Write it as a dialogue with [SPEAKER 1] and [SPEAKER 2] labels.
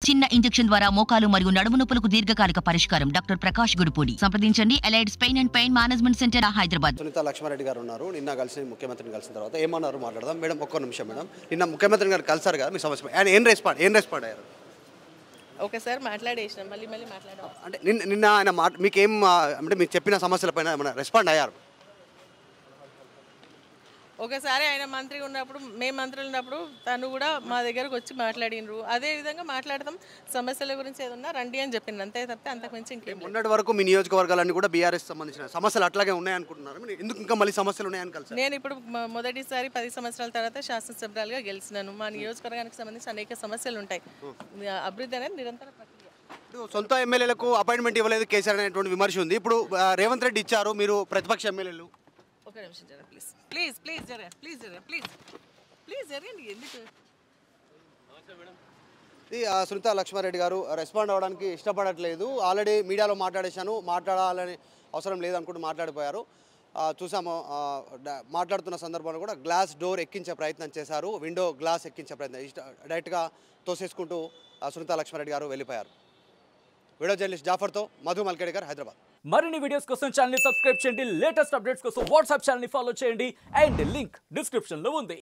[SPEAKER 1] చిన్న ఇంజెక్షన్ ద్వారా మోకాలు మరియు నడుము నొప్పులకు దీర్ఘకాలిక పరిష్కారం. డాక్టర్ ప్రకాష్ గుడిపూడి. సంప్రదించండి. Allieds pain and pain management centre, Hyderabad.
[SPEAKER 2] Sunitha Lakshmareddy garu ఉన్నారు. నిన్న కలిసి ముఖ్యమంత్రిని కలిసిన తర్వాత ఏమన్నారు మాట్లాడదాం. మేడం ఒక్క నిమిషం మేడం. నిన్న ముఖ్యమంత్రి గారు కలిసారు కదా మీ సమస్య, ఆయన ఏం రెస్పాండ్ అయ్యారు?
[SPEAKER 3] ఒకసారి మాట్లాడేసినాం, మళ్ళీ మాట్లాడాం.
[SPEAKER 2] అంటే నిన్న ఆయన మీకేం అంటే మీరు చెప్పిన సమస్యలపైన ఏమైనా రెస్పాండ్ అయ్యారు?
[SPEAKER 3] ఒకసారి ఆయన మంత్రి ఉన్నప్పుడు, మేము మంత్రులు ఉన్నప్పుడు తను కూడా మా దగ్గరకు వచ్చి మాట్లాడినరు. అదే విధంగా మాట్లాడతాం, సమస్యల గురించి ఏదన్నా రండి అని చెప్పింది, అంతే తప్పితే అంతకుమించి ఇంకేం.
[SPEAKER 2] మొన్నటి వరకు మీ నియోజకవర్గాలన్నీ కూడా బీఆర్ఎస్ సంబంధించిన సమస్యలు అట్లాగే ఉన్నాయనుకుంటున్నారు. ఎందుకు ఇంకా మళ్ళీ సమస్యలు ఉన్నాయని కలిసి?
[SPEAKER 3] నేను ఇప్పుడు మొదటిసారి 10 సంవత్సరాల తర్వాత శాసనసభ్యురాలుగా గెలిచినాను. మా నియోజకవర్గానికి సంబంధించి అనేక సమస్యలు ఉంటాయి. అభివృద్ధి అనేది నిరంతర ప్రక్రియ.
[SPEAKER 2] సొంత ఎమ్మెల్యేలకు అపాయింట్మెంట్ ఇవ్వలేదు కేసీఆర్ అనేటువంటి విమర్శ ఉంది. ఇప్పుడు రేవంత్ రెడ్డి ఇచ్చారు, మీరు ప్రతిపక్ష ఎమ్మెల్యేలు.
[SPEAKER 3] ఒక నిమిషం జర ప్లీజ్ జరగండి. ఎందుకు
[SPEAKER 2] సునీత లక్ష్మారెడ్డి గారు రెస్పాండ్ అవ్వడానికి ఇష్టపడట్లేదు. ఆల్రెడీ మీడియాలో మాట్లాడాలని అవసరం లేదనుకుంటూ మాట్లాడిపోయారు. చూసాము మాట్లాడుతున్న సందర్భంలో కూడా గ్లాస్ డోర్ ఎక్కించే ప్రయత్నం చేశారు, విండో గ్లాస్ ఎక్కించే ప్రయత్నం డైరెక్ట్గా తోసేసుకుంటూ సునీత లక్ష్మారెడ్డి గారు వెళ్ళిపోయారు. వీడియో జర్నలిస్ట్ జాఫర్తో మధు మల్కేడి గారు, హైదరాబాద్.
[SPEAKER 4] మరిన్ని వీడియోస్ కోసం ఛానల్ ని సబ్స్క్రైబ్ చేయండి. లేటెస్ట్ అప్డేట్స్ కోసం వాట్సాప్ ఛానల్ ని ఫాలో చేయండి. అండ్ లింక్ డిస్క్రిప్షన్ లో ఉంది.